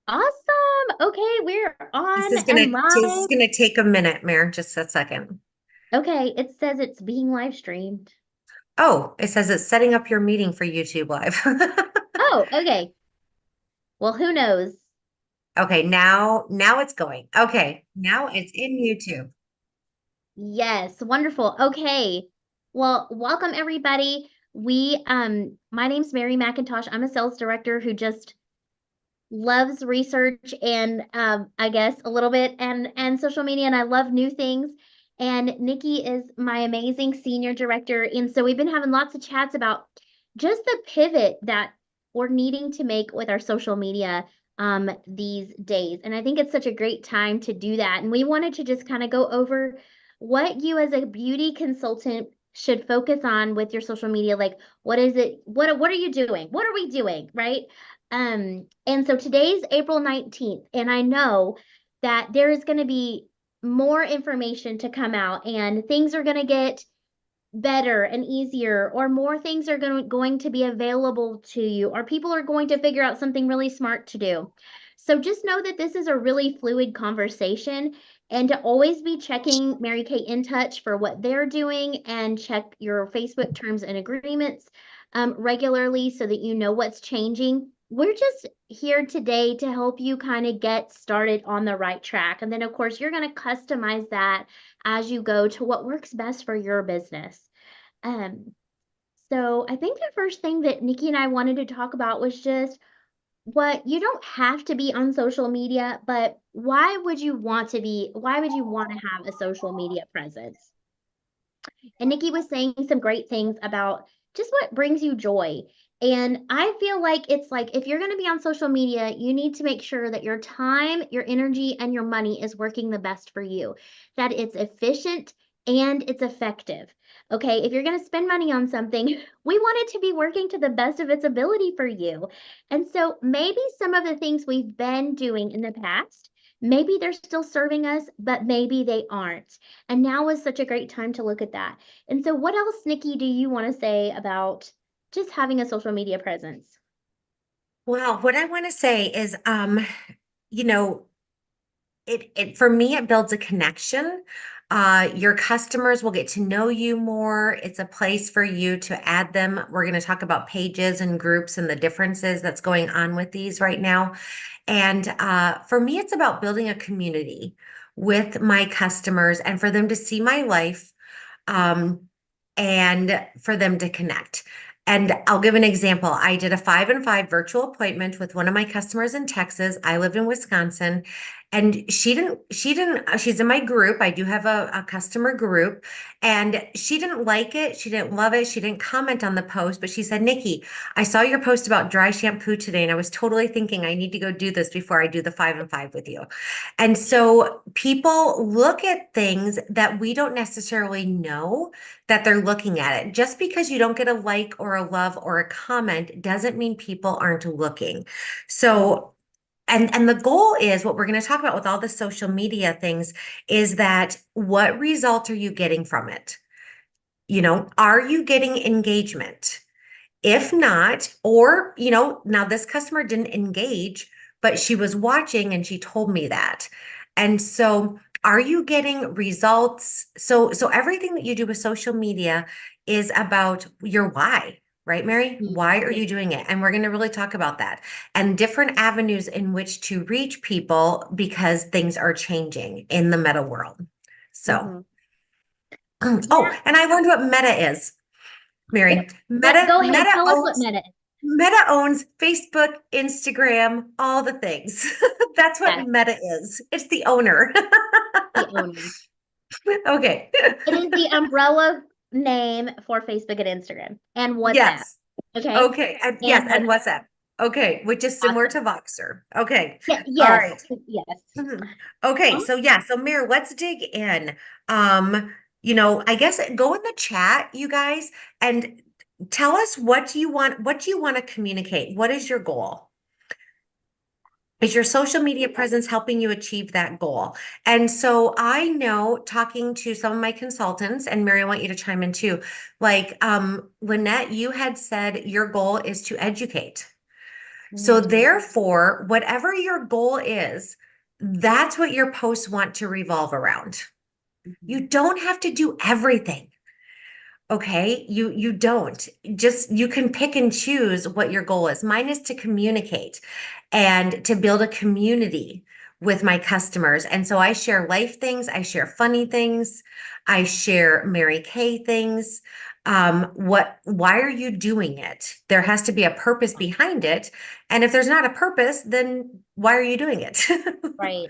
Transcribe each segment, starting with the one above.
Awesome. Okay, we're This on is gonna and this is live. gonna take a minute, Mare, just a second. Okay, it says it's being live streamed. Oh, it says it's setting up your meeting for YouTube Live. Oh, okay. Well, who knows? Okay, now it's going. Okay, now it's in YouTube. Yes, wonderful. Okay. Well, welcome everybody. My name's Mary McIntosh. I'm a sales director who just loves research and I guess a little bit and social media, and I love new things. And Nikki is my amazing senior director, and so we've been having lots of chats about just the pivot that we're needing to make with our social media these days. And I think it's such a great time to do that. And we wanted to just kind of go over what you as a beauty consultant should focus on with your social media. Like, what is it? What are you doing? What are we doing? Right? And so today's April 19th, and I know that there is going to be more information to come out, and things are going to get better and easier, or more things are going to be available to you, or people are going to figure out something really smart to do. So just know that this is a really fluid conversation, and to always be checking Mary Kay in touch for what they're doing, and check your Facebook terms and agreements regularly so that you know what's changing. We're just here today to help you kind of get started on the right track. And then, of course, you're going to customize that as you go to what works best for your business. Um, so I think the first thing that Nikki and I wanted to talk about was just what you don't have to be on social media, but why would you want to have a social media presence? And Nikki was saying some great things about just what brings you joy. And I feel like it's like if you're going to be on social media, you need to make sure that your time, your energy, and your money is working the best for you, that it's efficient and it's effective. Okay, if you're going to spend money on something, we want it to be working to the best of its ability for you. And so maybe some of the things we've been doing in the past, maybe they're still serving us, but maybe they aren't. And now is such a great time to look at that. And so, what else, Nikki, do you want to say about just having a social media presence? Well, what I want to say is, you know, it for me it builds a connection. Your customers will get to know you more. It's a place for you to add them. We're going to talk about pages and groups and the differences that's going on with these right now. And for me, it's about building a community with my customers and for them to see my life, um, and for them to connect. And I'll give an example. I did a 5 and 5 virtual appointment with one of my customers in Texas. I lived in Wisconsin, and she's in my group. I do have a customer group, and she didn't like it. She didn't love it. She didn't comment on the post, but she said, Nikki, I saw your post about dry shampoo today, and I was totally thinking I need to go do this before I do the 5 and 5 with you. And so people look at things that we don't necessarily know that they're looking at it. Just because you don't get a like or a love or a comment doesn't mean people aren't looking. So, and the goal is what we're going to talk about with all the social media things is that what result are you getting from it? Are you getting engagement? If not, or, now this customer didn't engage, but she was watching and she told me that. And so, are you getting results? So everything that you do with social media is about your why, right, Mary? Why are you doing it? And we're going to really talk about that and different avenues in which to reach people because things are changing in the meta world. So, Mm-hmm. oh, Yeah. and I learned what meta is. Mary, Yeah. Meta Go ahead. Meta Tell us what owns Meta is. Meta owns Facebook, Instagram, all the things. That's what Yes, Meta is. It's the owner. the owner. Okay. It is the umbrella name for Facebook and Instagram and WhatsApp. Yes. Okay. Okay. And yes, And and WhatsApp. WhatsApp. Okay, which is similar Awesome. to Voxer. Okay. Yeah. All Yes. right. Yes. Mhm. Okay, so yeah, so Mir, let's dig in. I guess go in the chat, you guys, and tell us what do you want to communicate? What is your goal? Is your social media presence helping you achieve that goal? And so I know talking to some of my consultants, and Mary, I want you to chime in too. Like Lynette, you had said your goal is to educate. So Mm, therefore, whatever your goal is, that's what your posts want to revolve around. You mhm. don't have to do everything. Okay, you don't. Just you can pick and choose what your goal is. Mine is to communicate and to build a community with my customers. And so I share life things, I share funny things, I share Mary Kay things. Why are you doing it? There has to be a purpose behind it. And if there's not a purpose, then why are you doing it? Right.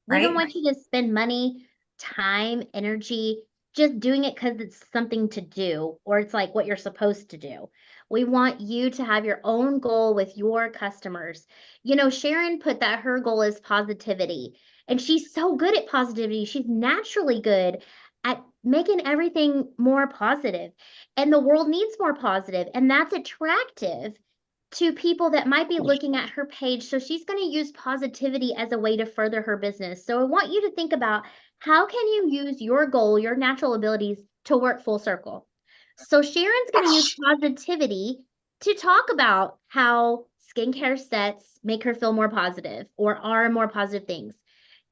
We don't Right? want you to spend money, time, energy just doing it because it's something to do or it's like what you're supposed to do. We want you to have your own goal with your customers. You know, Sharon put that her goal is positivity, and she's so good at positivity. She's naturally good at making everything more positive, and the world needs more positive, and that's attractive to people that might be looking at her page. So she's going to use positivity as a way to further her business. So I want you to think about how can you use your goal, your natural abilities to work full circle. So Sharon's going to use positivity to talk about how skincare sets make her feel more positive or are more positive things.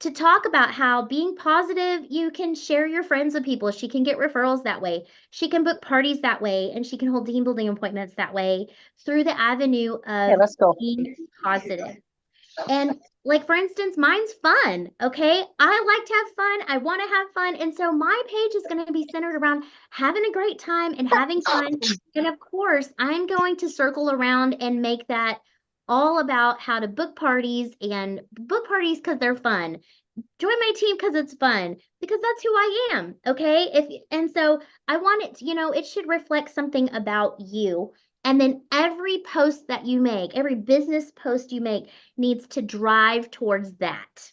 To talk about how being positive, you can share your friends with people. She can get referrals that way. She can book parties that way, and she can hold team building appointments that way through the avenue Okay, of let's go. being positive. And like for instance, mine's fun. Okay. I like to have fun. I want to have fun. And so my page is going to be centered around having a great time and having fun. And of course, I'm going to circle around and make that all about how to book parties and book parties because they're fun. Join my team because it's fun, because that's who I am. Okay. And so I want it, it should reflect something about you. And then every post that you make, every business post you make needs to drive towards that.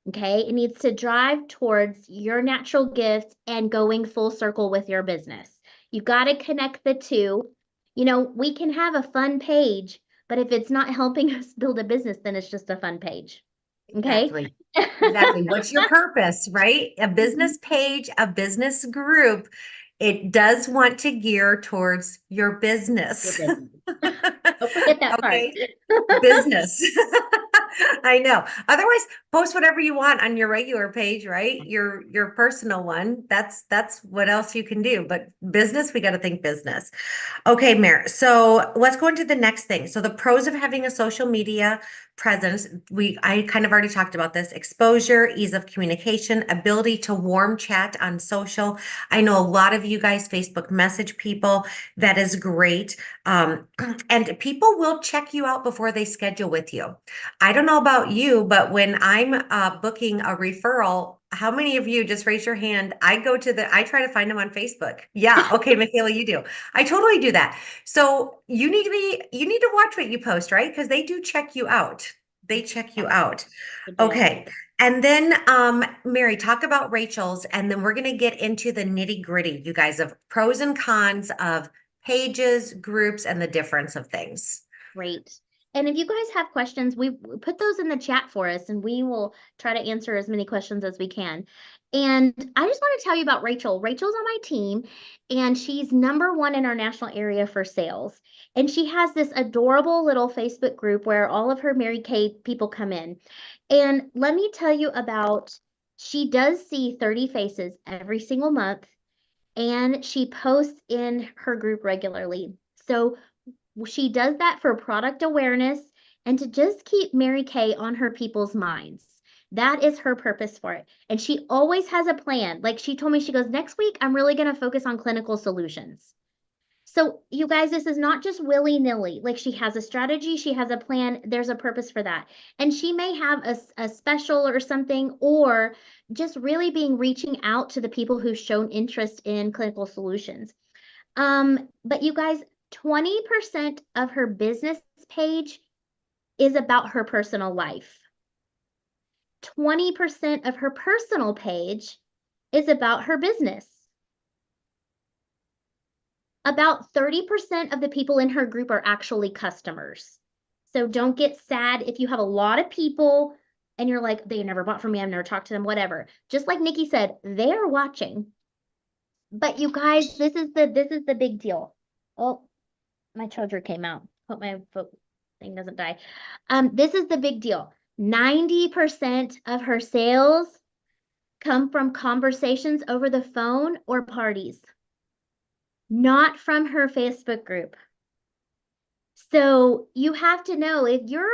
Okay. It needs to drive towards your natural gift and going full circle with your business. You got to connect the two. We can have a fun page, but if it's not helping us build a business, then it's just a fun page. Okay. Exactly. Exactly. What's your purpose, right? A business page, a business group, it does want to gear towards your Your business. business. Don't forget that part. Okay. Business. I know. Otherwise, post whatever you want on your regular page, right? Your personal one. That's what else you can do. But business, we got to think business. Okay, Mayor. So let's go into the next thing. So the pros of having a social media presence, I kind of already talked about this: exposure, ease of communication, ability to warm chat on social. I know a lot of you guys Facebook message people. That is great. And people will check you out before they schedule with you. I don't know about you, but when I'm booking a referral, how many of you, just raise your hand? I try to find them on Facebook. Yeah. Okay, Michaela, you do. I totally do that. So you need to watch what you post, right? Because they do check you out. They check you out. They do. Okay. And then Mary, talk about Rachel's, and then we're gonna get into the nitty-gritty, you guys, of pros and cons of pages, groups, and the difference of things. Great. And if you guys have questions, we put those in the chat for us and we will try to answer as many questions as we can. And I just want to tell you about Rachel. Rachel's on my team and she's #1 in our national area for sales. And she has this adorable little Facebook group where all of her Mary Kay people come in. And let me tell you about, she does see 30 faces every single month and she posts in her group regularly. So she does that for product awareness and to just keep Mary Kay on her people's minds. That is her purpose for it. And she always has a plan. Like she told me, she goes, next week, I'm really going to focus on clinical solutions. So, you guys, this is not just willy nilly. Like she has a strategy, she has a plan, there's a purpose for that. And she may have a special or something, or just really being reaching out to the people who've shown interest in clinical solutions. But you guys, 20% of her business page is about her personal life. 20% of her personal page is about her business. About 30% of the people in her group are actually customers. So don't get sad if you have a lot of people and you're like, they never bought from me, I've never talked to them, whatever. Just like Nikki said, they're watching. But you guys, this is the big deal. Oh, my charger came out. Hope my thing doesn't die. This is the big deal. 90% of her sales come from conversations over the phone or parties, not from her Facebook group. So you have to know if your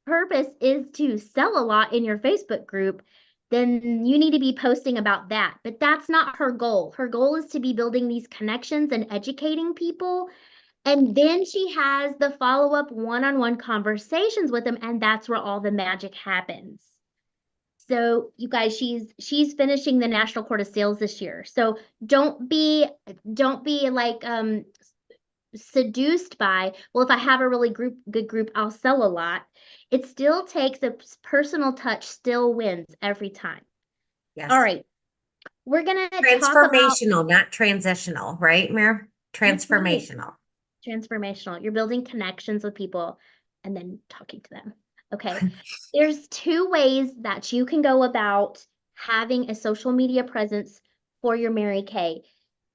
purpose is to sell a lot in your Facebook group, then you need to be posting about that. But that's not her goal. Her goal is to be building these connections and educating people. And then she has the follow-up one-on-one conversations with them, and that's where all the magic happens. So you guys, she's finishing the National Court of Sales this year. So don't be like seduced by, well, if I have a really good group, I'll sell a lot. It still takes a personal touch, still wins every time. Yes. All right. We're gonna talk about Transformational, not transitional, right, Mayor? That's right. Transformational. Transformational. You're building connections with people and then talking to them. Okay. There's two ways that you can go about having a social media presence for your Mary Kay.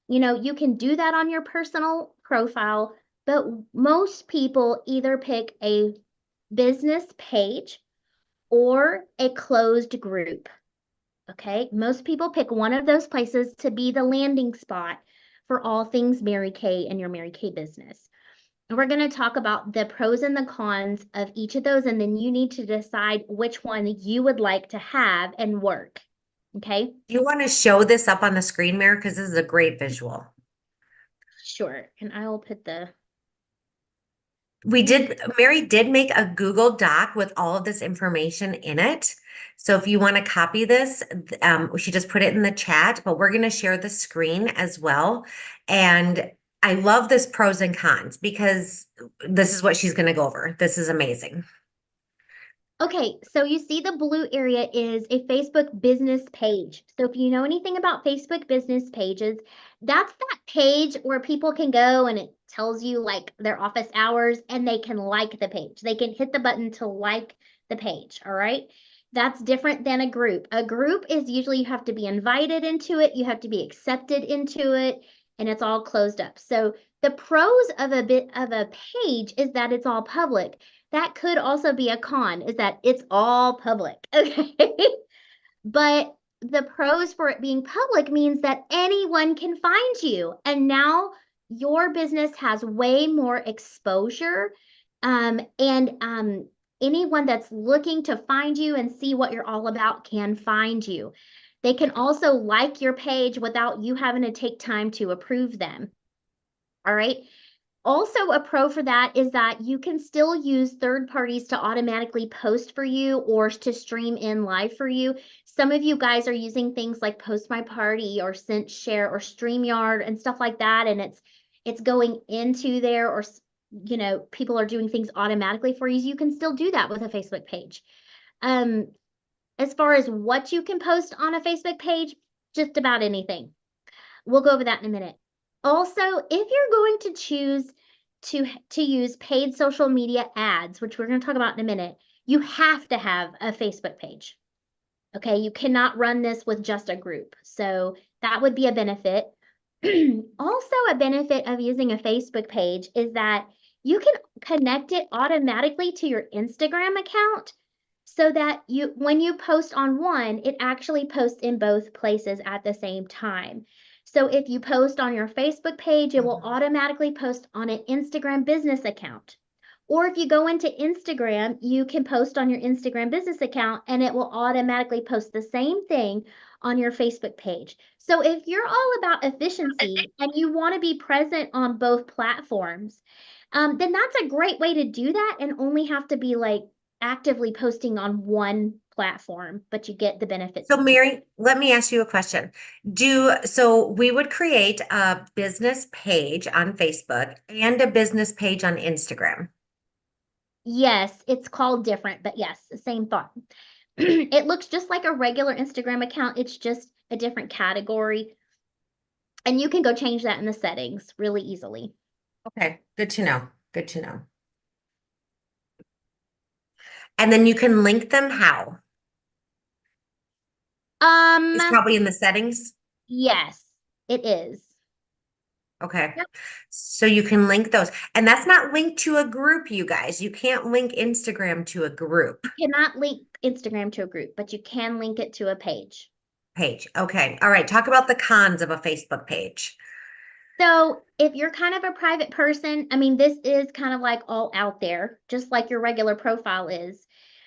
You know, you can do that on your personal profile, but most people either pick a business page or a closed group. Okay. Most people pick one of those places to be the landing spot for all things Mary Kay and your Mary Kay business. And we're going to talk about the pros and the cons of each of those, and then you need to decide which one you would like to have and work. Okay? Do you want to show this up on the screen, Mayor? Because this is a great visual. Sure. And I'll put the Mary did make a Google Doc with all of this information in it. So if you want to copy this, she just put it in the chat, but we're going to share the screen as well. And I love this pros and cons because this is what she's going to go over. This is amazing. Okay, so you see the blue area is a Facebook business page. So if you know anything about Facebook business pages, that's that page where people can go and it tells you like their office hours and they can like the page. They can hit the button to like the page, all right? That's different than a group. A group is usually you have to be invited into it, you have to be accepted into it, and it's all closed up. So the pros of a page is that it's all public. That could also be a con, is that it's all public, okay? But the pros for it being public means that anyone can find you. And now your business has way more exposure. And anyone that's looking to find you and see what you're all about can find you. They can also like your page without you having to take time to approve them. All right. Also, a pro for that is that you can still use third parties to automatically post for you or to stream in live for you. Some of you guys are using things like Post My Party or ScentShare or StreamYard and stuff like that, and it's going into there, or you know, people are doing things automatically for you. You can still do that with a Facebook page. As far as what you can post on a Facebook page, just about anything. We'll go over that in a minute. Also, if you're going to choose to use paid social media ads, which we're going to talk about in a minute, you have to have a Facebook page. Okay, you cannot run this with just a group. So that would be a benefit. Also, a benefit of using a Facebook page is that you can connect it automatically to your Instagram account so that when you post on one, it actually posts in both places at the same time. So if you post on your Facebook page, it will automatically post on an Instagram business account. Or if you go into Instagram, you can post on your Instagram business account and it will automatically post the same thing on your Facebook page. So if you're all about efficiency and you want to be present on both platforms, then that's a great way to do that and only have to be like actively posting on one platform, but you get the benefits. So Mary, let me ask you a question. So we would create a business page on Facebook and a business page on Instagram. Yes, it's called different, but yes, the same thought. It looks just like a regular Instagram account. It's just a different category. And you can go change that in the settings really easily. Okay, good to know. Good to know. And then you can link them how? It's probably in the settings. Yes, it is. Okay. Yep. So you can link those. And that's not linked to a group, you guys. You can't link Instagram to a group You cannot link Instagram to a group, but you can link it to a page. page. Okay. All right. Talk about the cons of a Facebook page. So if you're kind of a private person, I mean, this is kind of like all out there, just like your regular profile is.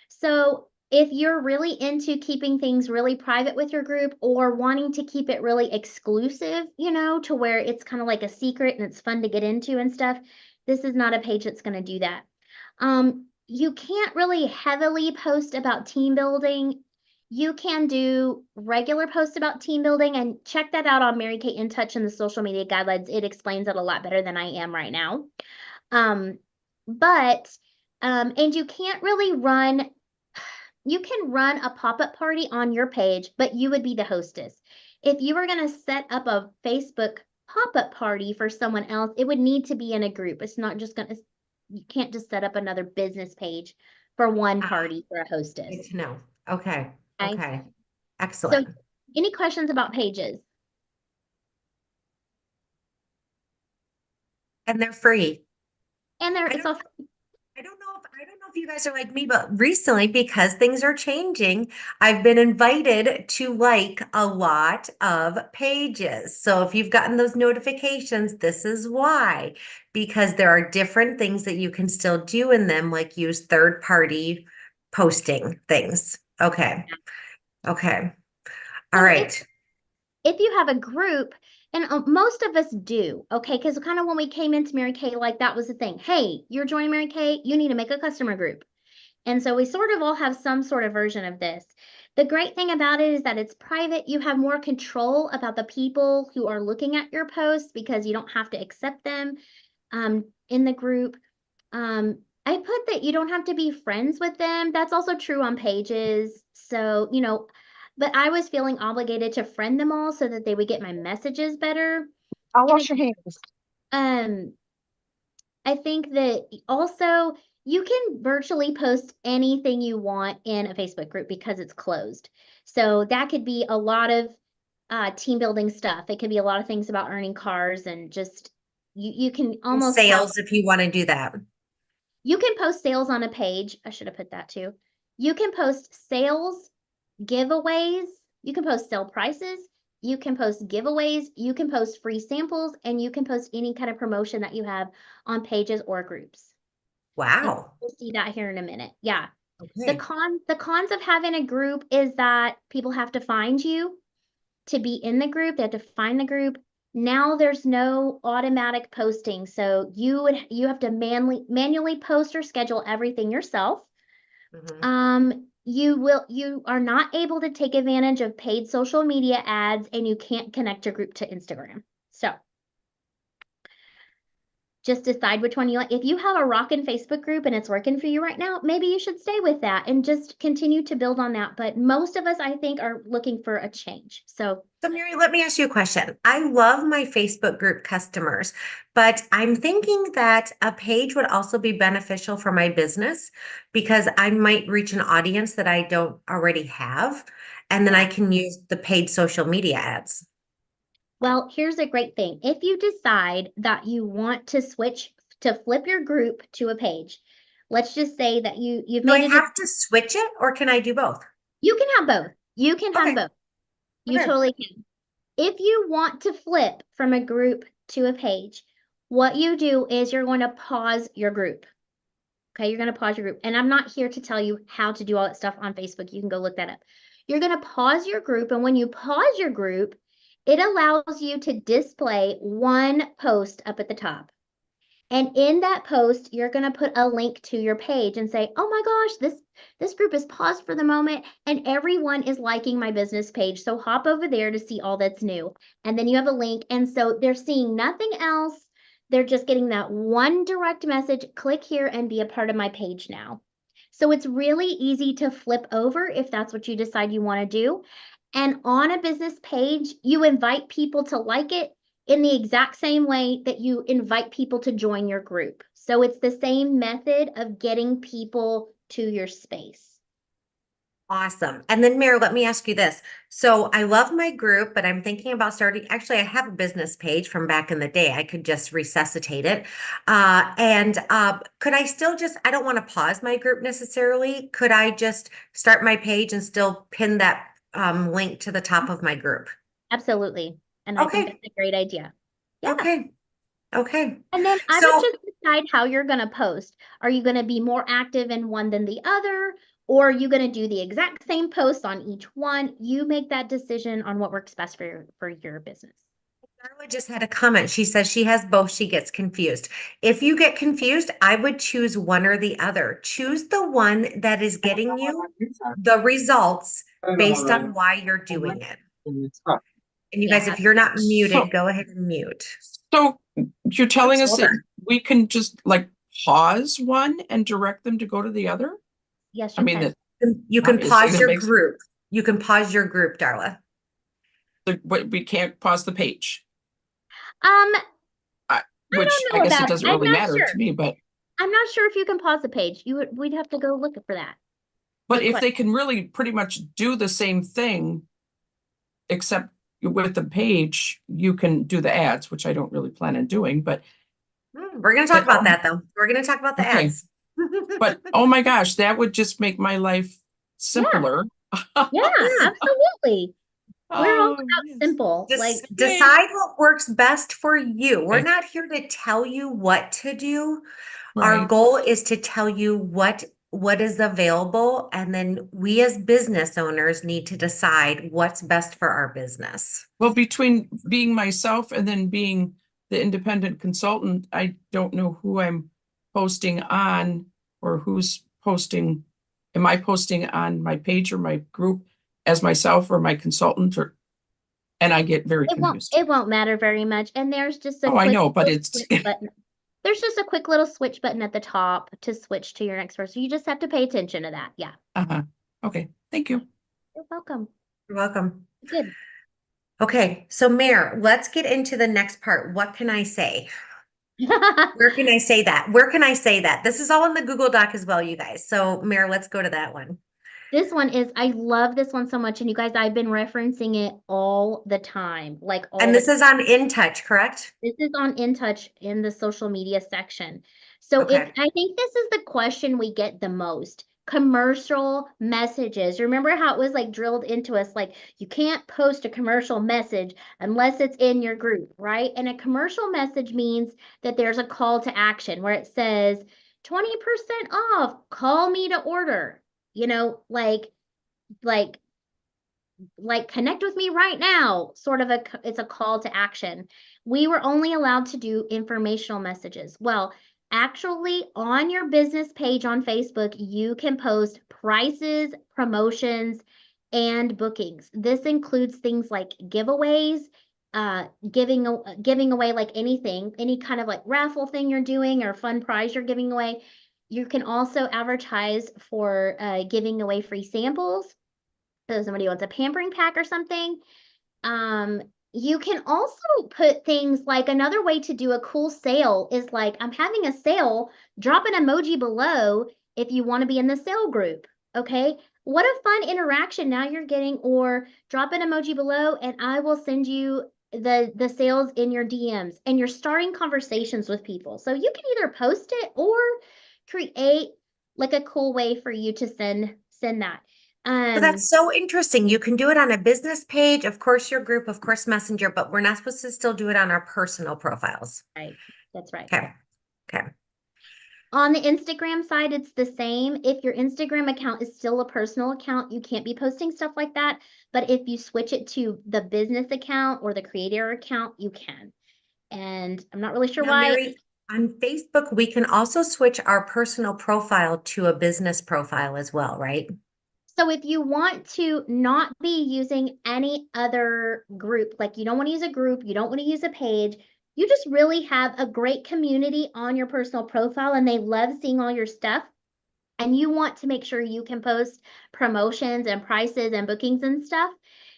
So if you're really into keeping things really private with your group or wanting to keep it really exclusive, to where it's kind of like a secret and it's fun to get into and stuff, this is not a page that's going to do that. You can't really heavily post about team building. You can do regular posts about team building and check that out on Mary Kate in Touch in the social media guidelines. It explains it a lot better than I am right now. Um, but and you can run a pop-up party on your page, but you would be the hostess. If you were going to set up a Facebook pop-up party for someone else, it would need to be in a group. It's not just you can't just set up another business page for one Ah, party for a hostess. good to know. Okay. Okay. Okay. So Excellent. any questions about pages? And they're free. And I it's don't all I don't know if you guys are like me, but recently, because things are changing, I've been invited to like a lot of pages. So if you've gotten those notifications, this is why, because there are different things that you can still do in them, like use third party posting things. Okay. Okay. All so right. if you have a group, and most of us do, okay, because kind of when we came into Mary Kay, like that was the thing. Hey, you're joining Mary Kay, you need to make a customer group. And so we sort of all have some sort of version of this. The great thing about it is that it's private. You have more control about the people who are looking at your posts because you don't have to accept them in the group. I put that you don't have to be friends with them. That's also true on pages. So, but I was feeling obligated to friend them all so that they would get my messages better. I'll And wash your hands. um, I think that also you can virtually post anything you want in a Facebook group because it's closed. So that could be a lot of team building stuff. It could be a lot of things about earning cars and just you can And almost have sales if you want to do that. you can post sales on a page. I should have put that too. You can post sales, giveaways, you can post sale prices, you can post giveaways, you can post free samples, and you can post any kind of promotion that you have on pages or groups. And Wow. we'll see that here in a minute. Yeah. The Okay. cons of having a group is that people have to find you to be in the group. They have to find the group. Now there's no automatic posting. So you have to manually post or schedule everything yourself. Mhm. You are not able to take advantage of paid social media ads and you can't connect your group to Instagram. So just decide which one you like. If you have a rockin' Facebook group and it's working for you right now, maybe you should stay with that and just continue to build on that. But most of us, I think, are looking for a change. So So, Mary, let me ask you a question. I love my Facebook group customers, but I'm thinking that a page would also be beneficial for my business because I might reach an audience that I don't already have, and then I yeah. can use the paid social media ads. Well, here's a great thing. If you decide that you want to flip your group to a page, let's just say that you've Do I made it. have to switch it or can I do both? You can have both. You can have Okay. both. You Okay. totally can. If you want to flip from a group to a page, what you do is you're going to pause your group. Okay, you're going to pause your group. And I'm not here to tell you how to do all that stuff on Facebook. You can go look that up. You're going to pause your group. And when you pause your group, it allows you to display one post up at the top. And in that post, you're going to put a link to your page and say, "Oh my gosh, this group is paused for the moment and everyone is liking my business page. So hop over there to see all that's new." And then you have a link. And so they're seeing nothing else. They're just getting that one direct message. Click here and be a part of my page now. So it's really easy to flip over if that's what you decide you want to do. And on a business page, you invite people to like it in the exact same way that you invite people to join your group. So it's the same method of getting people to your space. Awesome. And then Mary, let me ask you this. So I love my group, but I'm thinking about starting, actually, I have a business page from back in the day. I could just resuscitate it. Could I still just, I don't want to pause my group necessarily. Could I just start my page and still pin that link to the top of my group? Absolutely. And I think Okay. that's a great idea. Yeah. Okay. Okay. And then I would So just decide how you're going to post. Are you going to be more active in one than the other? Or are you going to do the exact same post on each one? You make that decision on what works best for your business. Darla just had a comment. She says she has both. She gets confused. If you get confused, I would choose one or the other. Choose the one that is getting you the results based on why you're doing it. And you guys, Yeah. if you're not muted, So, go ahead and mute. so you're telling us that Shoulder. we can just like pause one and direct them to go to the other? Yes, I you mean, can. You can Obviously, pause that your makes- group. You can pause your group, Darla. but we can't pause the page. I Which don't I know guess it about it. doesn't I'm really not matter sure. to me, but I'm not sure if you can pause the page. We'd have to go look for that. Good if they question. can really pretty much do the same thing, except with the page, you can do the ads, which I don't really plan on doing, but We're going to talk about that though. We're going to talk about the Okay. ads. oh my gosh, that would just make my life simpler. Yeah, absolutely. We're all Oh, about yes. simple. Like, Decide what works best for you. We're Okay. not here to tell you what to do. Our Right. goal is to tell you what is available, and then we as business owners need to decide what's best for our business. Well, between being myself and then being the independent consultant, I don't know who I'm posting on or who's posting. Am I posting on my page or my group as myself or my consultant and I get very confused. it won't matter very much. And there's just a Oh, I quick know, but little it's switch button. There's just a quick little switch button at the top to switch to your next person. You just have to pay attention to that. Yeah. okay. Thank you. You're welcome. You're welcome. Good. Okay, so Mayor, let's get into the next part. What can I say? Where can I say that? Where can I say that? This is all in the Google Doc as well, you guys. So Mayor, let's go to that one. This one is, I love this one so much. And you guys, I've been referencing it all the time. Like all And this is on InTouch, correct? This is on InTouch in the social media section. So Okay. I think this is the question we get the most. Commercial messages. Remember how it was like drilled into us, like you can't post a commercial message unless it's in your group, right? And a commercial message means that there's a call to action where it says 20% off, call me to order. You know, like connect with me right now, sort of it's a call to action. We were only allowed to do informational messages. Well, actually on your business page on Facebook, you can post prices, promotions, and bookings. This includes things like giveaways, giving away like anything, any kind of like raffle thing you're doing or fun prize you're giving away. You can also advertise for giving away free samples. So somebody wants a pampering pack or something. You can also put things like, another way to do a cool sale is like, I'm having a sale, drop an emoji below if you want to be in the sale group. Okay. What a fun interaction now you're getting, or drop an emoji below and I will send you the sales in your DMs, and you're starting conversations with people. So you can either post it or create like a cool way for you to send that. So that's so interesting. You can do it on a business page, of course, your group, of course, Messenger, but we're not supposed to still do it on our personal profiles. Right. That's right. Okay. Okay. On the Instagram side, it's the same. If your Instagram account is still a personal account, you can't be posting stuff like that. But if you switch it to the business account or the creator account, you can. And I'm not really sure Now, why. Mary, on Facebook, we can also switch our personal profile to a business profile as well, right? So if you want to not be using any other group, like you don't want to use a group, you don't want to use a page, you just really have a great community on your personal profile and they love seeing all your stuff, and you want to make sure you can post promotions and prices and bookings and stuff,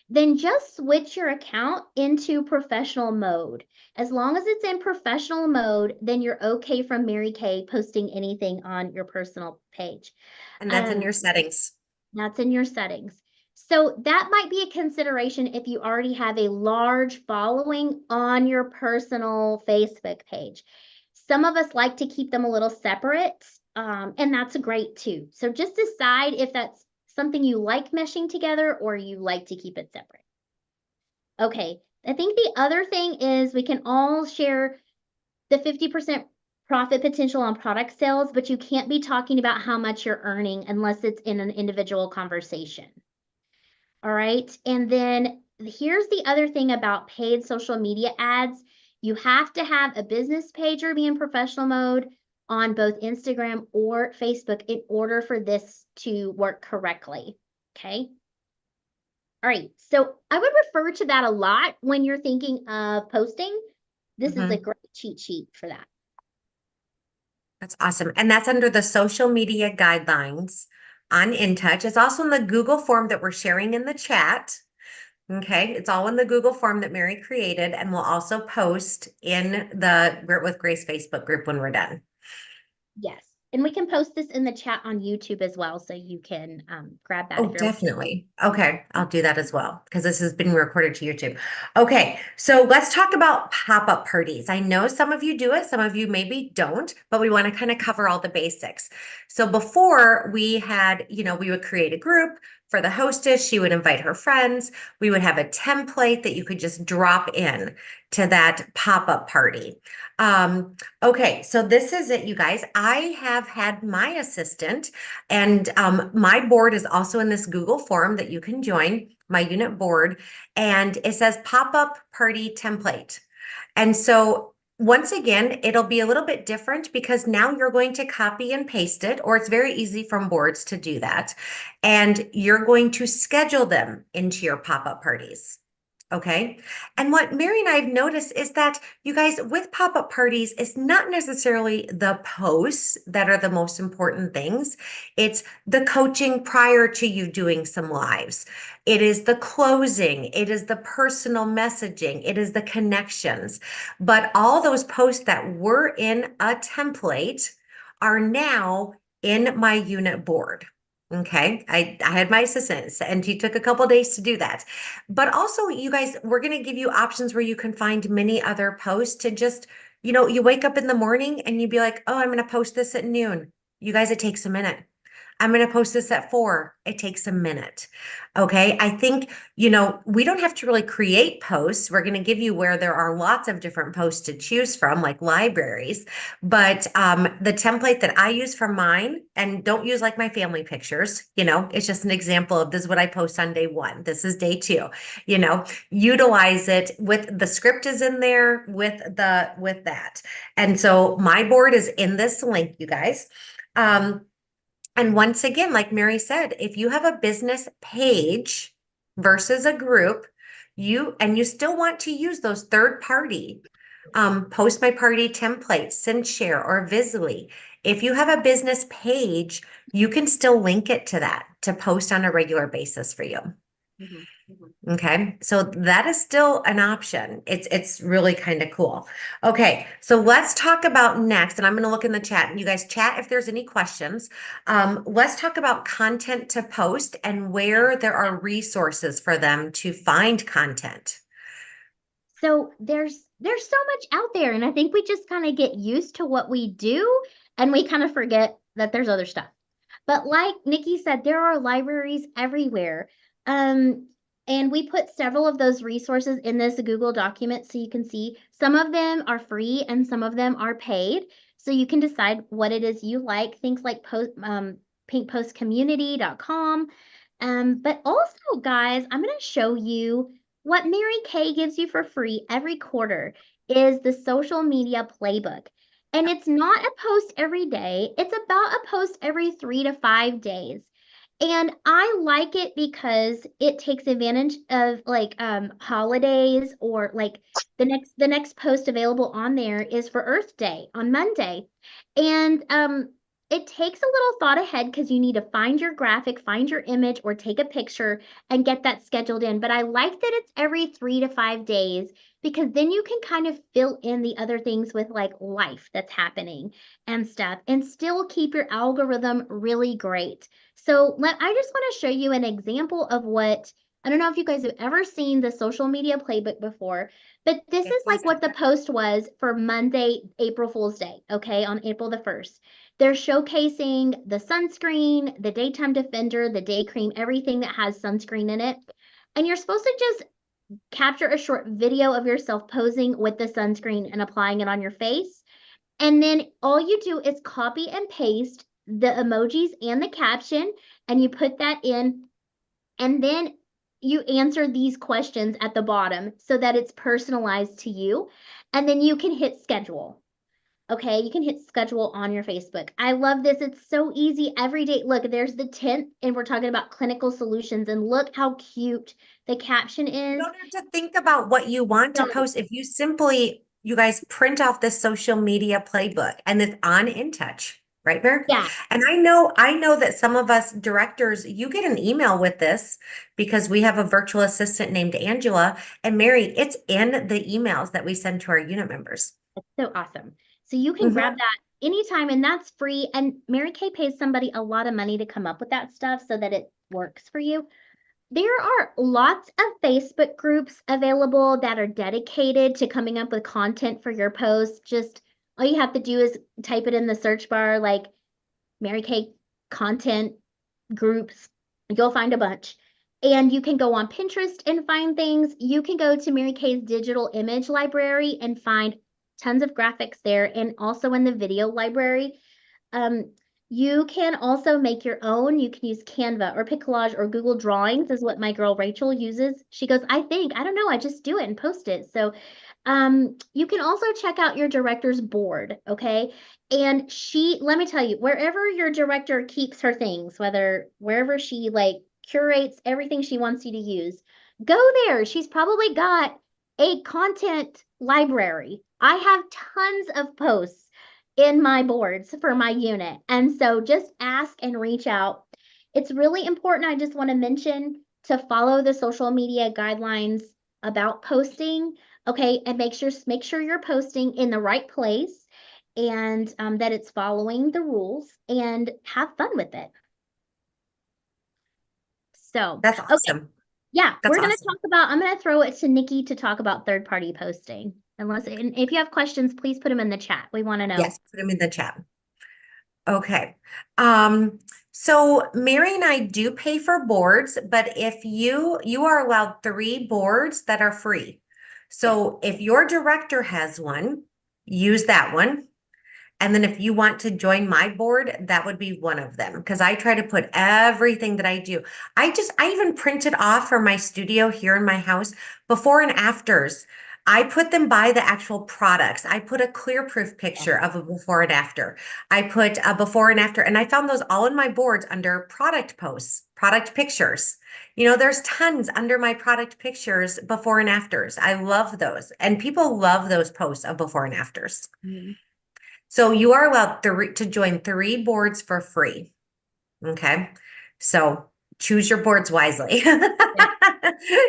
then just switch your account into professional mode. As long as it's in professional mode, then you're okay from Mary Kay posting anything on your personal page. And that's in your settings. That's in your settings. So that might be a consideration if you already have a large following on your personal Facebook page. Some of us like to keep them a little separate, and that's great too. So just decide if that's something you like meshing together or you like to keep it separate. Okay, I think the other thing is we can all share the 50% profit potential on product sales, but you can't be talking about how much you're earning unless it's in an individual conversation. All right. And then here's the other thing about paid social media ads. You have to have a business page or be in professional mode on both Instagram or Facebook in order for this to work correctly. Okay. All right. So I would refer to that a lot when you're thinking of posting. This is a great cheat sheet for that. That's awesome. And that's under the social media guidelines on InTouch. It's also in the Google form that we're sharing in the chat. Okay, it's all in the Google form that Mary created, and we'll also post in the Grit with Grace Facebook group when we're done. Yes. And we can post this in the chat on YouTube as well, so you can grab that. Oh, definitely. Okay, I'll do that as well because this has been recorded to YouTube. Okay, so let's talk about pop-up parties. I know some of you do it, some of you maybe don't, but we want to kind of cover all the basics. So before we had, we would create a group for the hostess. She would invite her friends. We would have a template that you could just drop in to that pop-up party. Okay, so this is it, you guys. I have had my assistant, and my board is also in this Google form that you can join, my unit board, and it says pop-up party template. And so once again, it'll be a little bit different because now you're going to copy and paste it, or it's very easy from boards to do that. And you're going to schedule them into your pop-up parties. Okay. And what Mary and I have noticed is that you guys, with pop-up parties, it's not necessarily the posts that are the most important things. It's the coaching prior to you doing some lives. It is the closing. It is the personal messaging. It is the connections. But all those posts that were in a template are now in my unit board. Okay, I had my assistant and he took a couple days to do that. But also, you guys, we're going to give you options where you can find many other posts to just, you wake up in the morning and you'd be like, oh, I'm going to post this at noon. You guys, it takes a minute. I'm going to post this at 4. It takes a minute. Okay. I think, we don't have to really create posts. We're going to give you where there are lots of different posts to choose from, like libraries. But the template that I use for mine, and don't use like my family pictures, it's just an example of this is what I post on day 1. This is day 2, utilize it with the script is in there with that. And so my board is in this link, you guys. And once again, like Mary said, if you have a business page versus a group, you still want to use those third party, post my party templates, SendShare or Visly. If you have a business page, you can still link it to that to post on a regular basis for you. Okay, so that is still an option. It's really kind of cool. Okay, so let's talk about next, and I'm going to look in the chat, and you guys chat if there's any questions. Let's talk about content to post and where there are resources for them to find content. So there's so much out there, and I think we just kind of get used to what we do, and we kind of forget that there's other stuff. But like Nikki said, there are libraries everywhere. And we put several of those resources in this Google document so you can see some of them are free and some of them are paid. So you can decide what it is you like, things like pinkpostcommunity.com. But also, guys, I'm going to show you what Mary Kay gives you for free every quarter is the social media playbook. And it's not a post every day. It's about a post every 3 to 5 days. And I like it because it takes advantage of like holidays, or like the next post available on there is for Earth Day on Monday. And it takes a little thought ahead because you need to find your graphic, find your image, or take a picture and get that scheduled in. But I like that it's every 3 to 5 days because then you can kind of fill in the other things with like life that's happening and stuff and still keep your algorithm really great. So I just want to show you an example of what, I don't know if you guys have ever seen the social media playbook before, but this Yes, is like what the post was for Monday, April Fool's Day, okay, on April the 1st. They're showcasing the sunscreen, the daytime defender, the day cream, everything that has sunscreen in it. And you're supposed to just capture a short video of yourself posing with the sunscreen and applying it on your face. And then all you do is copy and paste the emojis and the caption, and you put that in. And then you answer these questions at the bottom so that it's personalized to you. And then you can hit schedule. Okay, you can hit schedule on your Facebook. I love this. It's so easy every day. Look, there's the 10th, and we're talking about clinical solutions. And look how cute the caption You is. don't have to think about what you want to No. post. If you simply, you guys print off this social media playbook and it's on InTouch, right, Bear? Yeah, And I know that some of us directors, you get an email with this because we have a virtual assistant named Angela. And Mary, it's in the emails that we send to our unit members. it's so awesome. So you can Mhm. grab that anytime, and that's free. And Mary Kay pays somebody a lot of money to come up with that stuff so that it works for you. There are lots of Facebook groups available that are dedicated to coming up with content for your posts. Just all you have to do is type it in the search bar, like Mary Kay content groups. You'll find a bunch. And you can go on Pinterest and find things. You can go to Mary Kay's digital image library and find tons of graphics there, and also in the video library. You can also make your own. You can use Canva or Piccollage or Google Drawings is what my girl Rachel uses. She goes, I don't know, I just do it and post it. So you can also check out your director's board, okay? And let me tell you, wherever your director keeps her things, wherever she like curates everything she wants you to use, go there. She's probably got a content library. I have tons of posts in my boards for my unit. And so just ask and reach out. It's really important. I just want to mention to follow the social media guidelines about posting. Okay, and make sure you're posting in the right place and that it's following the rules, and have fun with it. So, That's okay, awesome. yeah, That's we're going to awesome. talk about, I'm going to throw it to Nikki to talk about third-party posting. And if you have questions, please put them in the chat. We want to know. Yes, put them in the chat. Okay. So Mary and I do pay for boards, but if you are allowed 3 boards that are free. So if your director has one, use that one. And then if you want to join my board, that would be one of them because I try to put everything that I do. I even printed off for my studio here in my house before and afters. I put them by the actual products. I put a clear proof picture of a before and after. I put a before and after, and I found those all in my boards under product posts, product pictures. You know, there's tons under my product pictures, before and afters. I love those. And people love those posts of before and afters. Mhm. So you are allowed to join 3 boards for free. Okay. So choose your boards wisely.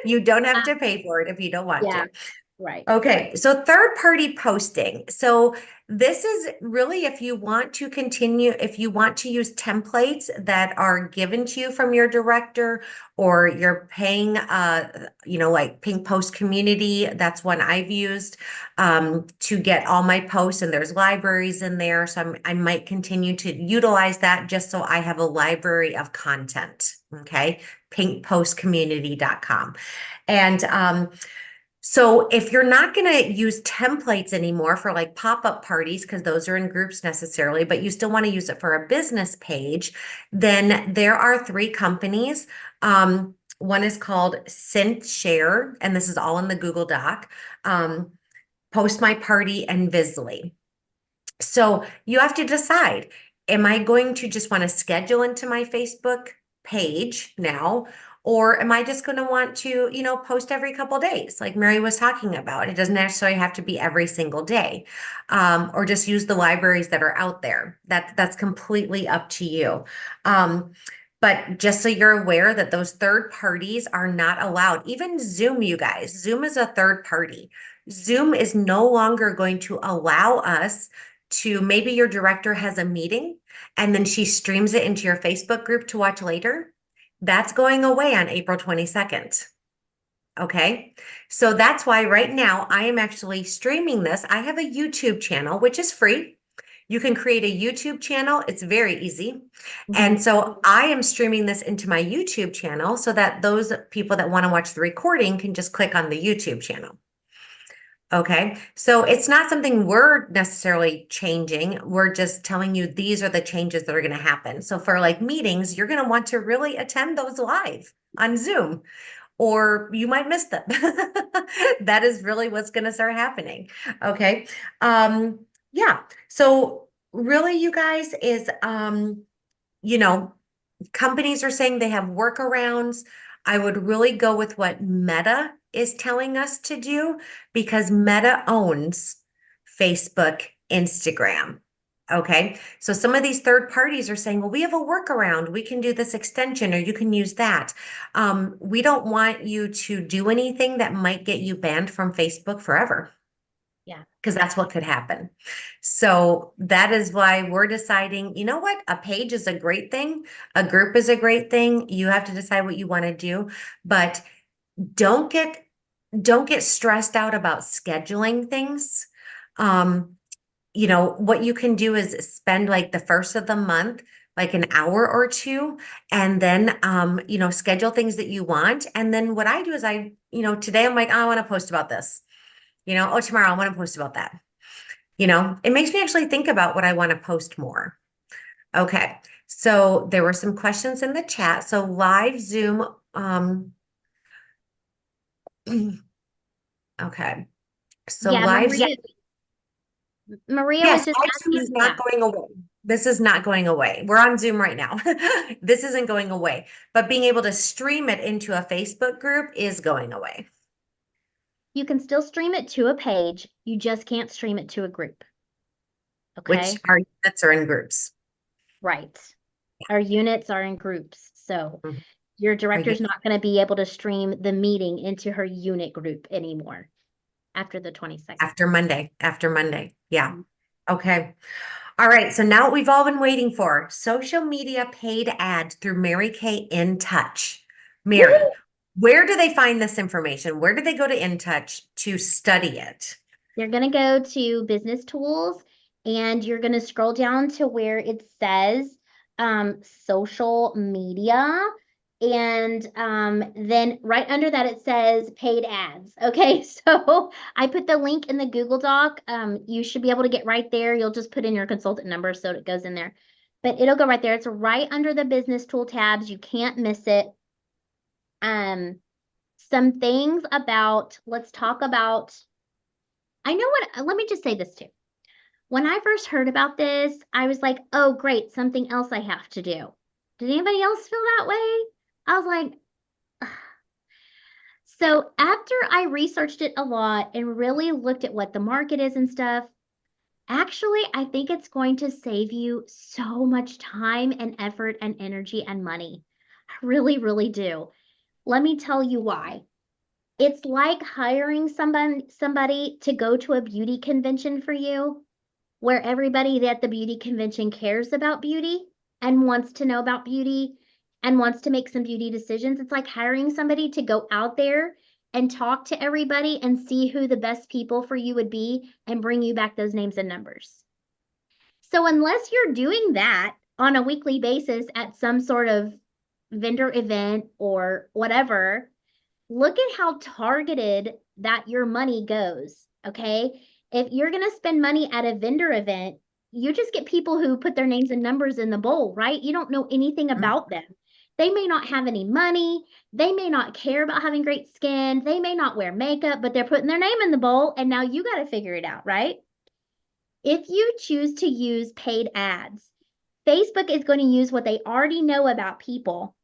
You don't have to pay for it if you don't want Yeah, to. right. Okay, so third-party posting. So this is really if you want to use templates that are given to you from your director, or you're paying, like Pink Post Community, that's one I've used to get all my posts, and there's libraries in there. So I might continue to utilize that just so I have a library of content. Okay, pinkpostcommunity.com. And so if you're not going to use templates anymore for like pop-up parties, because those are in groups necessarily, but you still want to use it for a business page, then there are 3 companies. One is called SynthShare, and this is all in the Google Doc, Post My Party, and Visly. So you have to decide, am I going to just want to schedule into my Facebook page now? Or am I just going to want to, post every couple days, like Mary was talking about? It doesn't necessarily have to be every single day, or just use the libraries that are out there. That's completely up to you. But just so you're aware that those third parties are not allowed. Even Zoom, you guys, Zoom is a third party. Zoom is no longer going to allow us to, maybe your director has a meeting and then she streams it into your Facebook group to watch later. That's going away on April 22nd. Okay. So that's why right now I am actually streaming this. I have a YouTube channel, which is free. You can create a YouTube channel. It's very easy. And so I am streaming this into my YouTube channel so that those people that want to watch the recording can just click on the YouTube channel. Okay, so it's not something we're necessarily changing. We're just telling you these are the changes that are going to happen. So for like meetings, you're going to want to really attend those live on Zoom, or you might miss them. That is really what's going to start happening. Okay. Yeah. So really, you guys, is companies are saying they have workarounds. I would really go with what Meta is telling us to do, because Meta owns Facebook, Instagram. Okay. So some of these third parties are saying, well, we have a workaround. We can do this extension, or you can use that. We don't want you to do anything that might get you banned from Facebook forever. Yeah. Because that's what could happen. So that is why we're deciding, you know what? A page is a great thing. A group is a great thing. You have to decide what you want to do, but don't get stressed out about scheduling things. What you can do is spend like the first of the month, like an hour or two, and then, schedule things that you want. And then what I do is today I'm like, oh, I want to post about this. Tomorrow I want to post about that. It makes me actually think about what I want to post more. Okay. So there were some questions in the chat. So live Zoom, okay. So Yeah, live Maria yes, was just live Zoom asking. is not going away. This is not going away. We're on Zoom right now. This isn't going away, but being able to stream it into a Facebook group is going away. You can still stream it to a page. You just can't stream it to a group. Okay. Which our units are in groups. Right. Our units are in groups. So Mhm. your director's not going to be able to stream the meeting into her unit group anymore after the 22nd. After Monday. Yeah. Okay. All right. So now what we've all been waiting for: social media paid ads through Mary Kay InTouch. Mary, Woo! where do they find this information? Where do they go to InTouch to study it? You're going to go to Business Tools, and you're going to scroll down to where it says social media. And then right under that, it says paid ads. Okay, so I put the link in the Google Doc. You should be able to get right there. You'll just put in your consultant number so it goes in there. But it'll go right there. It's right under the business tool tabs. You can't miss it. Some things about, let's talk about, let me just say this too. When I first heard about this, I was like, oh, great, something else I have to do. Did anybody else feel that way? I was like, ugh. So after I researched it a lot and really looked at what the market is and stuff, actually, I think it's going to save you so much time and effort and energy and money. I really, really do. Let me tell you why. It's like hiring somebody to go to a beauty convention for you, where everybody at the beauty convention cares about beauty and wants to know about beauty and wants to make some beauty decisions. It's like hiring somebody to go out there and talk to everybody and see who the best people for you would be and bring you back those names and numbers. So unless you're doing that on a weekly basis at some sort of vendor event or whatever, look at how targeted that your money goes, okay? If you're going to spend money at a vendor event, you just get people who put their names and numbers in the bowl, right? You don't know anything about them. They may not have any money. They may not care about having great skin. They may not wear makeup, but they're putting their name in the bowl, and now you got to figure it out, right? If you choose to use paid ads, Facebook is going to use what they already know about people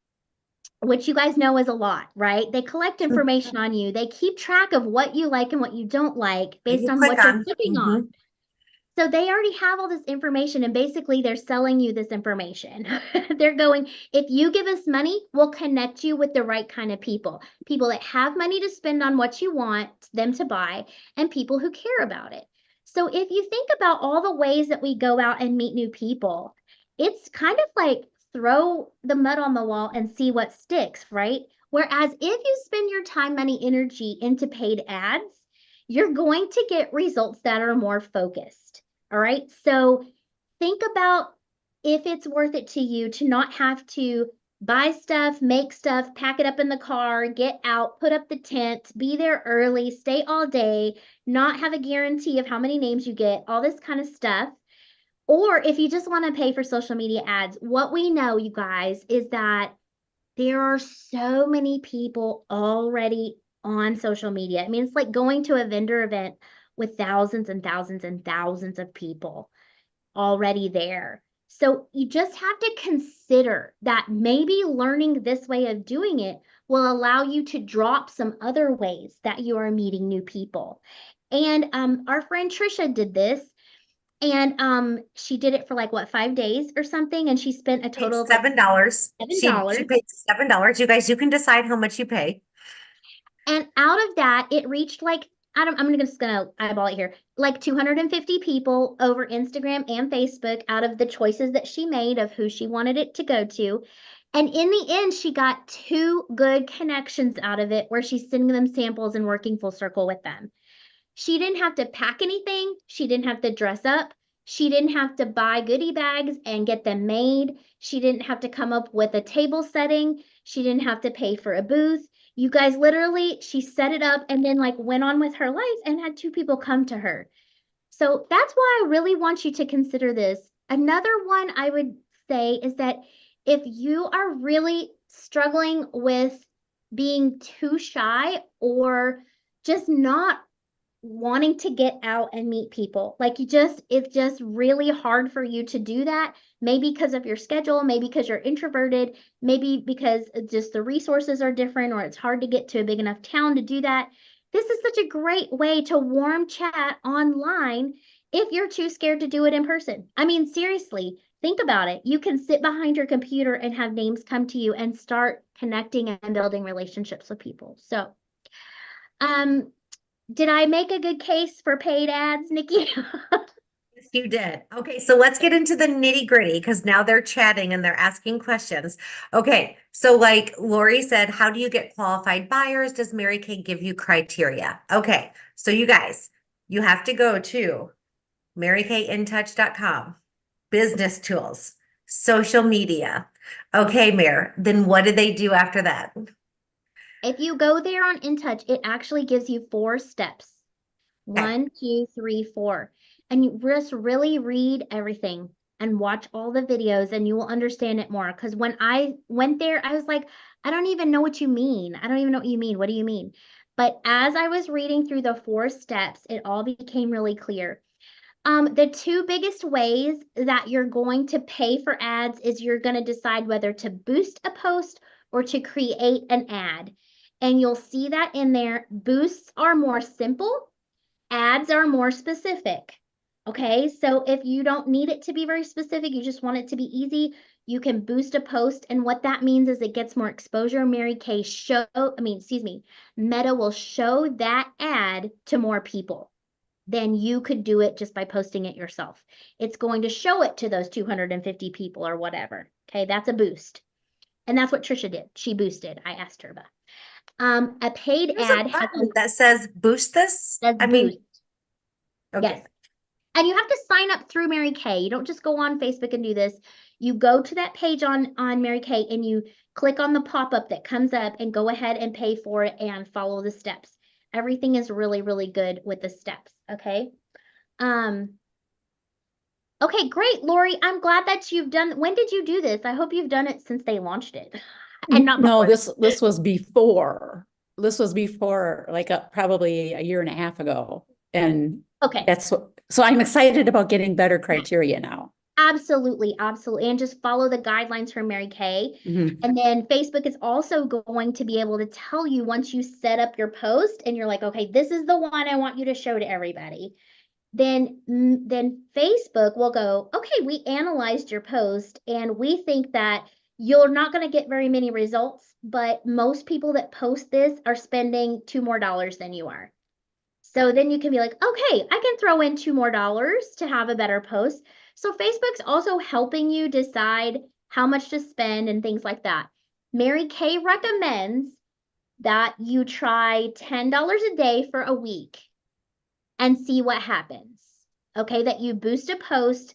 which you guys know is a lot, right? They collect information on you. They keep track of what you like and what you don't like based You on click what you're on. clicking on. So they already have all this information, and basically they're selling you this information. They're going, if you give us money, we'll connect you with the right kind of people, people that have money to spend on what you want them to buy, and people who care about it. So if you think about all the ways that we go out and meet new people, it's kind of like throw the mud on the wall and see what sticks, right? Whereas if you spend your time, money, energy into paid ads, you're going to get results that are more focused. All right. So think about if it's worth it to you to not have to buy stuff, make stuff, pack it up in the car, get out, put up the tent, be there early, stay all day, not have a guarantee of how many names you get, all this kind of stuff. Or if you just want to pay for social media ads, what we know, you guys, is that there are so many people already on social media. I mean, it's like going to a vendor event with thousands and thousands and thousands of people already there. So you just have to consider that maybe learning this way of doing it will allow you to drop some other ways that you are meeting new people. And our friend Trisha did this, and she did it for like what, 5 days or something, and she spent a total of like $7. She $7. paid $7. You guys, you can decide how much you pay. And out of that, it reached like, I'm just gonna eyeball it here, like 250 people over Instagram and Facebook out of the choices that she made of who she wanted it to go to. And in the end, she got 2 good connections out of it where she's sending them samples and working full circle with them. She didn't have to pack anything. She didn't have to dress up. She didn't have to buy goodie bags and get them made. She didn't have to come up with a table setting. She didn't have to pay for a booth. You guys, literally, she set it up and then like went on with her life and had 2 people come to her. So that's why I really want you to consider this. Another one I would say is that if you are really struggling with being too shy or just not wanting to get out and meet people, like it's just really hard for you to do that, maybe because of your schedule, maybe because you're introverted, maybe because just the resources are different, or it's hard to get to a big enough town to do that. This is such a great way to warm chat online if you're too scared to do it in person. I mean, seriously, think about it. You can sit behind your computer and have names come to you and start connecting and building relationships with people. So did I make a good case for paid ads, Nikki? Yes, you did. Okay, so let's get into the nitty gritty because now they're chatting and they're asking questions. Okay, so like Lori said, how do you get qualified buyers? Does Mary Kay give you criteria? Okay, so you guys, you have to go to marykayintouch.com, business tools, social media. Okay, Mare, then what do they do after that? If you go there on InTouch, it actually gives you 4 steps. Okay. 1, 2, 3, 4. And you just really read everything and watch all the videos and you will understand it more. Because when I went there, I was like, I don't even know what you mean. I don't even know what you mean. What do you mean? But as I was reading through the 4 steps, it all became really clear. The 2 biggest ways that you're going to pay for ads is you're going to decide whether to boost a post or to create an ad. And you'll see that in there. Boosts are more simple. Ads are more specific. Okay, so if you don't need it to be very specific, you just want it to be easy, you can boost a post. And what that means is it gets more exposure. Meta will show that ad to more people than you could do it just by posting it yourself. It's going to show it to those 250 people or whatever. Okay, that's a boost. And that's what Trisha did. She boosted. I asked her about. A paid There's ad a has button that says boost this. says I mean, boost. okay. Yes. And you have to sign up through Mary Kay. You don't just go on Facebook and do this. You go to that page on Mary Kay and you click on the pop-up that comes up and go ahead and pay for it and follow the steps. Everything is really, really good with the steps. Okay. Okay, great, Lori. I'm glad that you've done. When did you do this? I hope you've done it since they launched it. And not No, before. this was before. This was before, like probably a year and a half ago. And Okay. that's what, so I'm excited about getting better criteria now. Absolutely, absolutely. And just follow the guidelines from Mary Kay. Mhm. And then Facebook is also going to be able to tell you once you set up your post and you're like, okay, this is the one I want you to show to everybody. Then Facebook will go, okay, we analyzed your post and we think that you're not going to get very many results, but most people that post this are spending $2 more than you are. So then you can be like, okay, I can throw in $2 more to have a better post. So Facebook's also helping you decide how much to spend and things like that. Mary Kay recommends that you try $10 a day for a week and see what happens. Okay, that you boost a post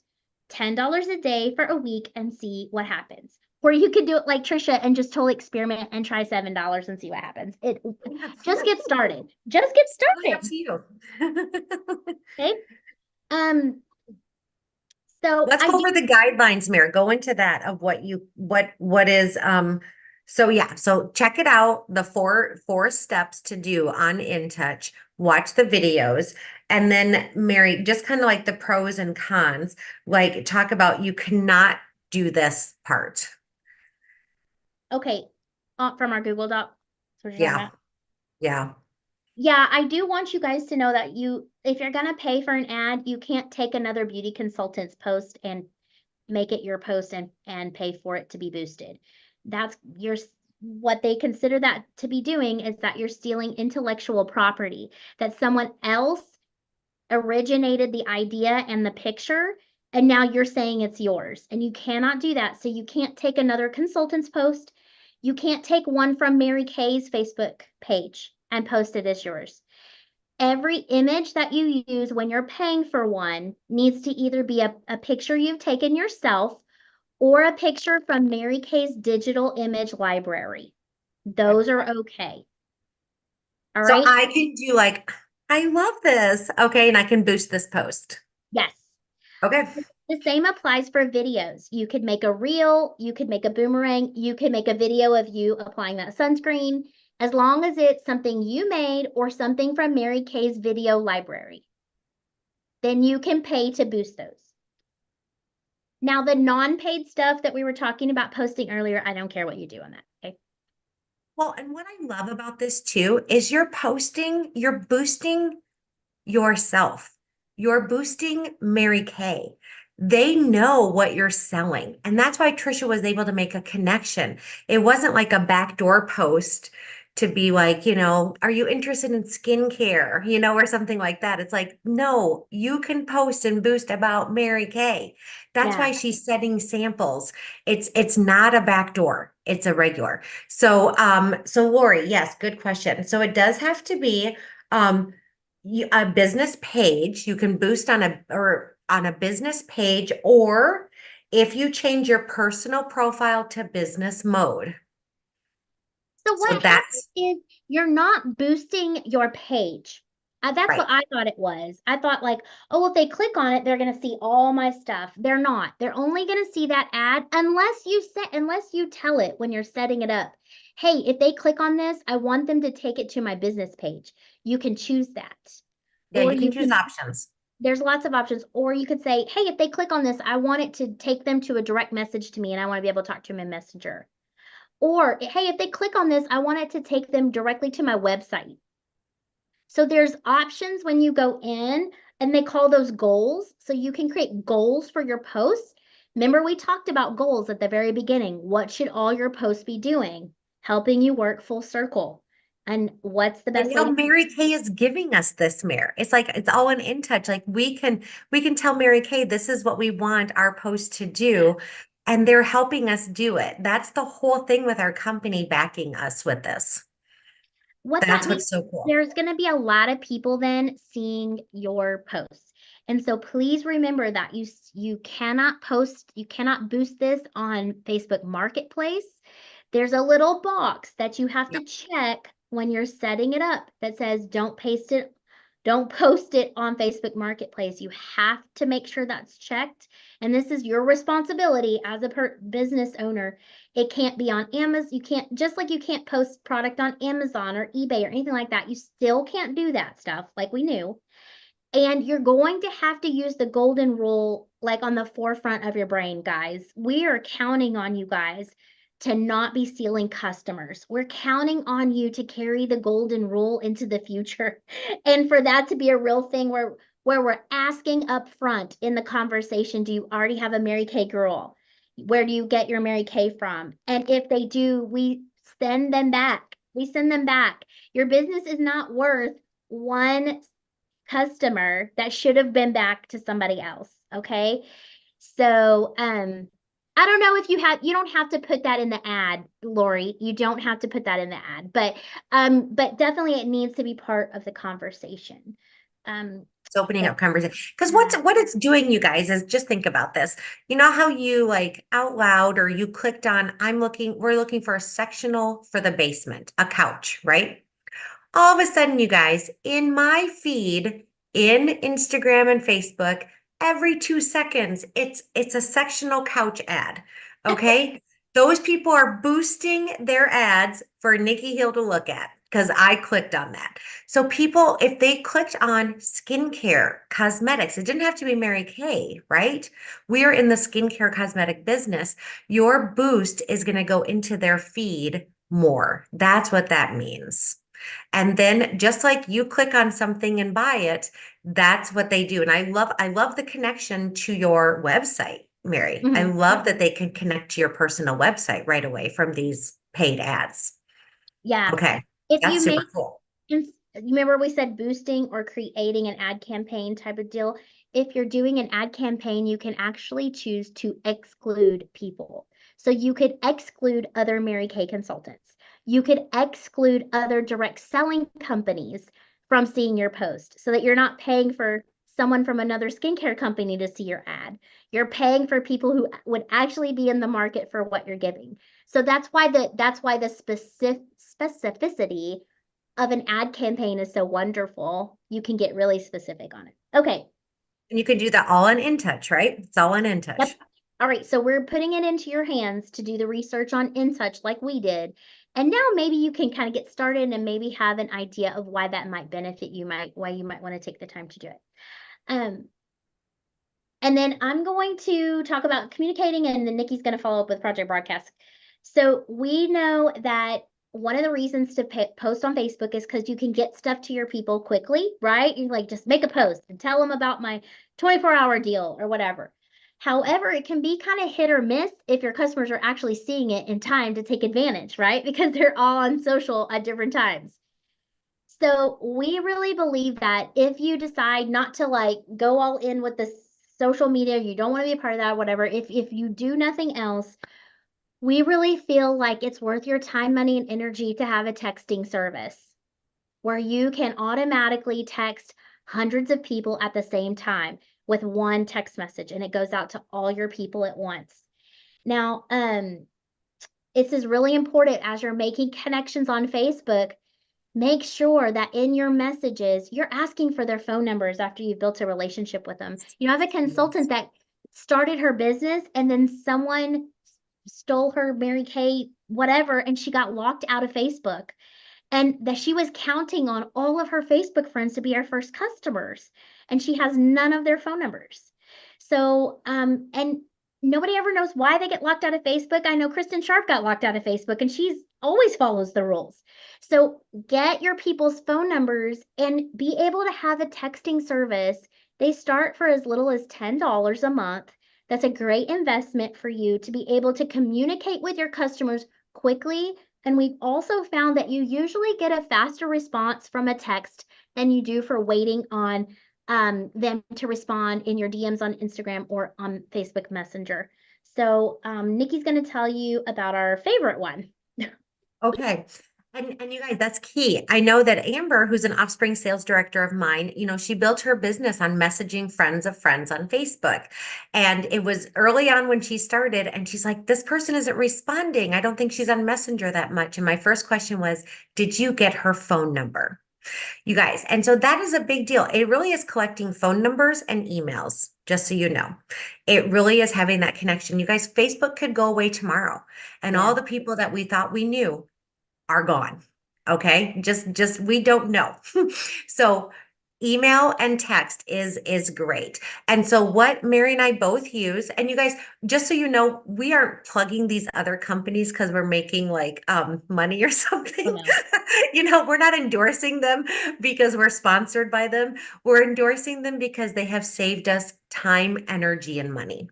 $10 a day for a week and see what happens. Or you could do it like Trisha and just totally experiment and try $7 and see what happens. It just get started. Just get Totally up started. to you. Okay. So Let's I go do, over the guidelines, Mayor. Go into that of what is so yeah, so check it out, the four steps to do on InTouch. Watch the videos, and then Mary, just kind of like the pros and cons, like talk about you cannot do this part. okay, from our Google Doc. That's what you're talking Yeah. about. Yeah. Yeah, I do want you guys to know that if you're gonna pay for an ad, you can't take another beauty consultant's post and make it your post and pay for it to be boosted. That's what they consider that to be doing is that you're stealing intellectual property, that someone else originated the idea and the picture, and now you're saying it's yours. And you cannot do that. So you can't take another consultant's post. You can't take one from Mary Kay's Facebook page and post it as yours. Every image that you use when you're paying for one needs to either be a picture you've taken yourself or a picture from Mary Kay's digital image library. Those are okay. All So right? I can do like, I love this. Okay, and I can boost this post. Yes. Okay. The same applies for videos. You could make a reel, you could make a boomerang, you could make a video of you applying that sunscreen, as long as it's something you made or something from Mary Kay's video library. Then you can pay to boost those. Now, the non-paid stuff that we were talking about posting earlier, I don't care what you do on that, okay? Well, and what I love about this too is you're boosting yourself. You're boosting Mary Kay. They know what you're selling. And that's why Trisha was able to make a connection. It wasn't like a backdoor post to be like, are you interested in skincare, or something like that. It's like, no, you can post and boost about Mary Kay. That's Yeah. why she's setting samples. It's not a backdoor. It's a regular. So Lori, yes, good question. So it does have to be a business page. You can boost on a business page, or if you change your personal profile to business mode. So what So that's happens is you're not boosting your page. That's right. what I thought it was. I thought like, oh, if they click on it, they're going to see all my stuff. They're not. They're only going to see that ad unless you tell it when you're setting it up. Hey, if they click on this, I want them to take it to my business page. You can choose that. Yeah, Or you can choose options. there's lots of options. Or you could say, hey, if they click on this, I want it to take them to a direct message to me and I want to be able to talk to them in Messenger. Or, hey, if they click on this, I want it to take them directly to my website. So there's options when you go in, and they call those goals. So you can create goals for your posts. Remember, we talked about goals at the very beginning. What should all your posts be doing? Helping you work full circle. And what's the best And way now to Mary Kay is giving us this, Mayor. It's like it's all in InTouch. Like we can tell Mary Kay this is what we want our post to do, and they're helping us do it. That's the whole thing with our company backing us with this. what that That's means? what's so cool. There's going to be a lot of people then seeing your posts. And so please remember that you cannot boost this on Facebook Marketplace. There's a little box that you have to check when you're setting it up that says don't post it on Facebook Marketplace. You have to make sure that's checked. And this is your responsibility as a business owner. It can't be on Amazon. You can't, just like you can't post product on Amazon or eBay or anything like that. You still can't do that stuff like we knew. And you're going to have to use the golden rule like on the forefront of your brain, guys. We are counting on you guys to not be stealing customers. We're counting on you to carry the golden rule into the future. And for that to be a real thing where we're asking up front in the conversation, do you already have a Mary Kay girl? Where do you get your Mary Kay from? And if they do, we send them back. We send them back. Your business is not worth one customer that should have been back to somebody else. Okay. So, I don't know if you don't have to put that in the ad, Lori. You don't have to put that in the ad, but definitely it needs to be part of the conversation. It's opening Yeah. up conversation. Because what it's doing, you guys, is just think about this. You know how you like out loud or you clicked on, we're looking for a sectional for the basement, a couch, right? All of a sudden, you guys, in my feed, in Instagram and Facebook, every 2 seconds, it's a sectional couch ad. Okay. Those people are boosting their ads for Nikki Hill to look at because I clicked on that. So people, if they clicked on skincare, cosmetics, it didn't have to be Mary Kay, right? We are in the skincare cosmetic business. Your boost is going to go into their feed more. That's what that means. And then just like you click on something and buy it, that's what they do. And I love the connection to your website, Mary. I Mhm. love that they can connect to your personal website right away from these paid ads. Yeah. Okay. If That's you super make, cool. you remember we said boosting or creating an ad campaign type of deal. If you're doing an ad campaign, you can actually choose to exclude people. So you could exclude other Mary Kay consultants. You could exclude other direct selling companies from seeing your post so that you're not paying for someone from another skincare company to see your ad. You're paying for people who would actually be in the market for what you're giving. So that's why the specificity of an ad campaign is so wonderful. You can get really specific on it. Okay. And you can do that all in InTouch, right? It's all in InTouch. Yep. All right. So we're putting it into your hands to do the research on InTouch like we did. And now maybe you can kind of get started and maybe have an idea of why that might benefit you, why you might want to take the time to do it. And then I'm going to talk about communicating, and then Nikki's going to follow up with Project Broadcast. So we know that one of the reasons to post on Facebook is because you can get stuff to your people quickly, right? You like just make a post and tell them about my 24-hour deal or whatever. However, it can be kind of hit or miss if your customers are actually seeing it in time to take advantage, right? Because they're all on social at different times. So we really believe that if you decide not to like go all in with the social media, you don't want to be a part of that, whatever, if you do nothing else, we really feel like it's worth your time, money, and energy to have a texting service where you can automatically text hundreds of people at the same time with one text message, and it goes out to all your people at once. Now, this is really important as you're making connections on Facebook. Make sure that in your messages, you're asking for their phone numbers after you've built a relationship with them. You know, I have a consultant that started her business and then someone stole her Mary Kay, whatever, and she got locked out of Facebook. And that she was counting on all of her Facebook friends to be our first customers. And she has none of their phone numbers. So, and nobody ever knows why they get locked out of Facebook. I know Kristen Sharp got locked out of Facebook and she's always follows the rules. So get your people's phone numbers and be able to have a texting service. They start for as little as $10 a month. That's a great investment for you to be able to communicate with your customers quickly. And we've also found that you usually get a faster response from a text than you do for waiting on them to respond in your DMs on Instagram or on Facebook Messenger. So Nikki's going to tell you about our favorite one. Okay. And you guys, that's key. I know that Amber, who's an Offspring sales director of mine, she built her business on messaging friends of friends on Facebook. And it was early on when she started, and she's like, this person isn't responding. I don't think she's on Messenger that much. And my first question was, did you get her phone number? You guys, and so that is a big deal. It really is collecting phone numbers and emails, just so you know. It really is having that connection. You guys, Facebook could go away tomorrow, and all the people that we thought we knew are gone. Okay. Just we don't know. So email and text is great. And so what Mary and I both use, and you guys, just so you know, we aren't plugging these other companies because we're making like money or something. no. You know, we're not endorsing them because we're sponsored by them. We're endorsing them because they have saved us time, energy, and money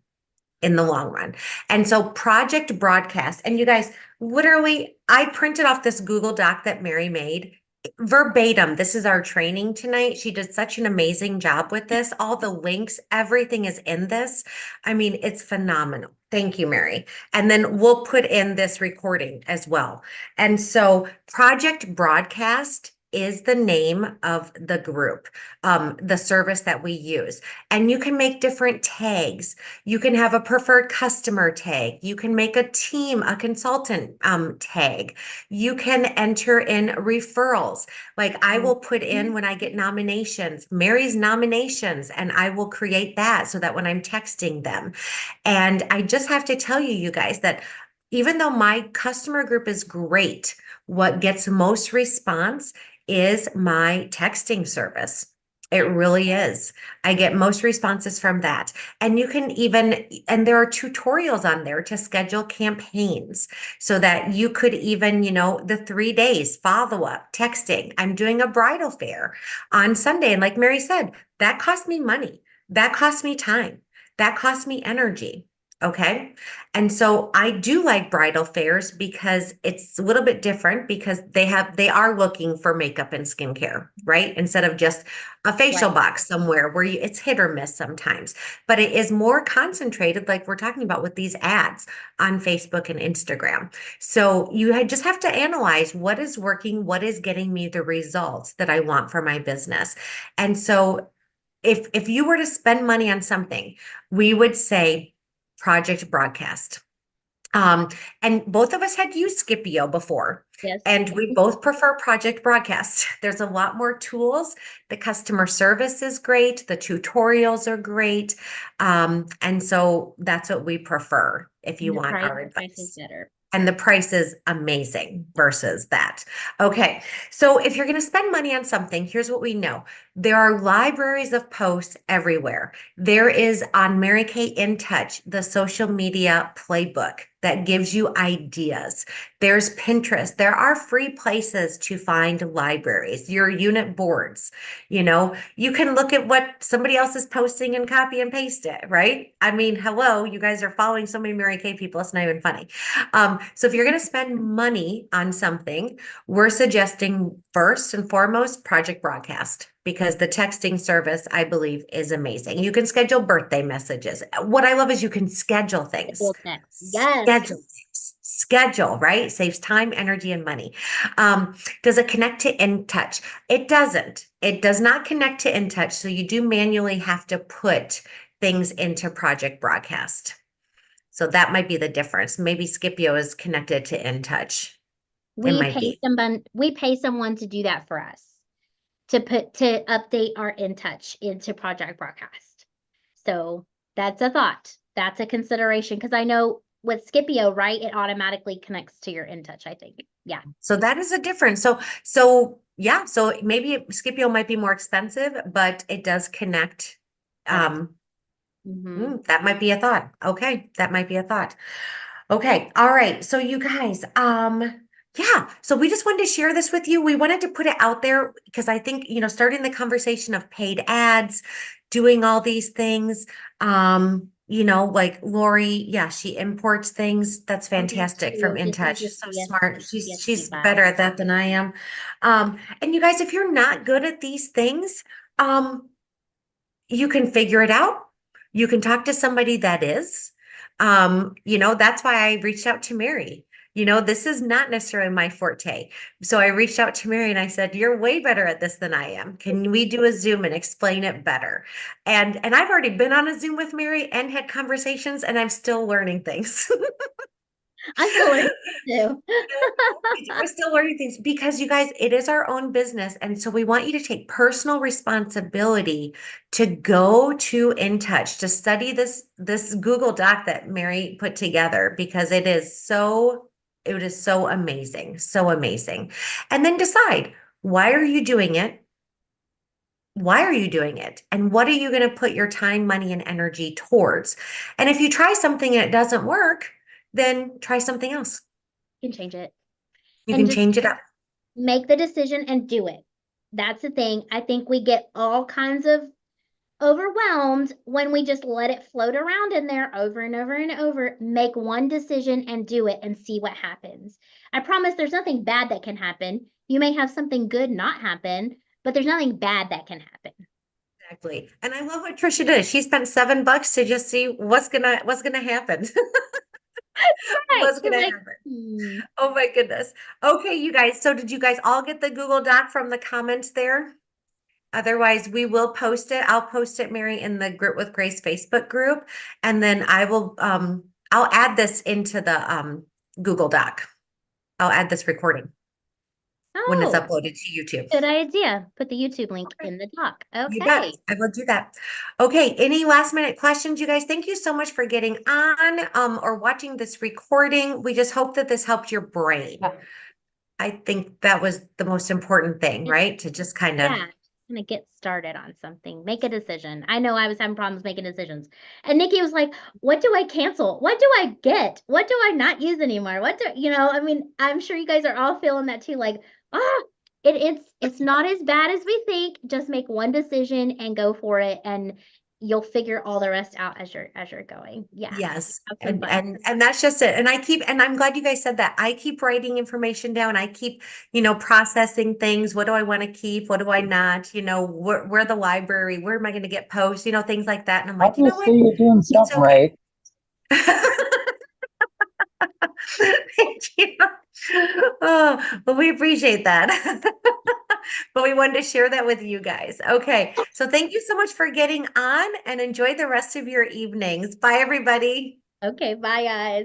in the long run. And so Project Broadcast, and you guys, literally, I printed off this Google Doc that Mary made verbatim. This is our training tonight. She did such an amazing job with this. All the links, everything is in this. I mean, it's phenomenal. Thank you, Mary. And then we'll put in this recording as well. And so Project Broadcast is the name of the group, the service that we use. And you can make different tags. You can have a preferred customer tag. You can make a team, a consultant tag. You can enter in referrals. Like I will put in when I get nominations, Mary's nominations, and I will create that so that when I'm texting them. And I just have to tell you, you guys, that even though my customer group is great, what gets most response is my texting service. It really is. I get most responses from that. And you can even, and there are tutorials on there to schedule campaigns so that you could even, you know, the 3 days follow up texting. I'm doing a bridal fair on Sunday. And like Mary said, that cost me money. That cost me time. That cost me energy. Okay. And so I do like bridal fairs because it's a little bit different because they are looking for makeup and skincare, right? Instead of just a facial Right. box somewhere where it's hit or miss sometimes, but it is more concentrated, like we're talking about with these ads on Facebook and Instagram. So just have to analyze what is working, what is getting me the results that I want for my business. And so if you were to spend money on something, we would say Project Broadcast. And both of us had used Scipio before, Yes. and we both prefer Project Broadcast. There's a lot more tools. The customer service is great. The tutorials are great. And so that's what we prefer if you The want our the price is advice. better. And the price is amazing versus that. Okay. So if you're going to spend money on something, here's what we know. There are libraries of posts everywhere. There is on Mary Kay In Touch, the social media playbook that gives you ideas. There's Pinterest. There are free places to find libraries, your unit boards. You know, you can look at what somebody else is posting and copy and paste it, right? I mean, hello, you guys are following so many Mary Kay people. It's not even funny. So if you're going to spend money on something, we're suggesting first and foremost Project Broadcast because the texting service, I believe, is amazing. You can schedule birthday messages. What I love is you can schedule things. Schedule text. Yes. Schedule things. Schedule, right? Saves time, energy, and money. Does it connect to InTouch? It doesn't. It does not connect to InTouch. So you do manually have to put things into Project Broadcast. So that might be the difference. Maybe Scipio is connected to InTouch. We might pay be. we pay someone to do that for us, to update our In Touch into Project Broadcast. So that's a thought. That's a consideration because I know with Scipio, right, it automatically connects to your In Touch, I think. Yeah. So that is a difference. So yeah, so maybe Scipio might be more expensive, but it does connect. That might be a thought. Okay, that might be a thought. Okay, all right. So you guys, yeah, so we just wanted to share this with you. We wanted to put it out there because I think, you know, starting the conversation of paid ads, doing all these things, you know, like Lori, yeah, she imports things. That's fantastic from InTouch. She's so smart. She's better at that than I am. And you guys, if you're not good at these things, you can figure it out. You can talk to somebody that is. You know, that's why I reached out to Mary. You know, this is not necessarily my forte. So I reached out to Mary and I said, "You're way better at this than I am. Can we do a Zoom and explain it better?" And I've already been on a Zoom with Mary and had conversations, and I'm still learning things. I'm still learning too. We're still learning things because you guys, it is our own business. And so we want you to take personal responsibility to go to InTouch, to study this Google Doc that Mary put together because it is so amazing, so amazing. And then decide, why are you doing it? why are you doing it? And what are you going to put your time, money, and energy towards? And if you try something and it doesn't work, then try something else. You can change it. You And can just change it up. make the decision and do it. That's the thing. I think we get all kinds of overwhelmed when we just let it float around in there over and over and over. Make one decision and do it and see what happens. I promise there's nothing bad that can happen. You may have something good not happen, but there's nothing bad that can happen. Exactly. And I love what Trisha did. She spent $7 to just see what's gonna happen. What's She's gonna like, happen. Oh my goodness. Okay, you guys. So did you guys all get the Google Doc from the comments there? Otherwise, we will post it. I'll post it, Mary, in the Grit with Grace Facebook group. And then I'll add this into the Google Doc. I'll add this recording when it's oh, uploaded to YouTube. good idea. Put the YouTube link Okay. in the doc. You bet. Okay. I will do that. Okay. Any last minute questions, you guys? Thank you so much for getting on or watching this recording. We just hope that this helped your brain. I think that was the most important thing, right? To just kind of. Yeah. Gonna get started on something. Make a decision. I know I was having problems making decisions. And Nikki was like, what do I cancel? What do I get? What do I not use anymore? What do I mean, I'm sure you guys are all feeling that too. Like, it's not as bad as we think. Just make one decision and go for it, and you'll figure all the rest out as you're going. Yeah. Yes. Have some fun. And that's just it. And I'm glad you guys said that. I keep writing information down. I keep, processing things. What do I want to keep? What do I not? Where the library, where am I going to get posts? Things like that. And I'm like, you know what? Obviously, you're doing something right. Thank you. Oh, well, we appreciate that. But we wanted to share that with you guys. Okay. So thank you so much for getting on and enjoy the rest of your evenings. Bye, everybody. Okay, bye guys.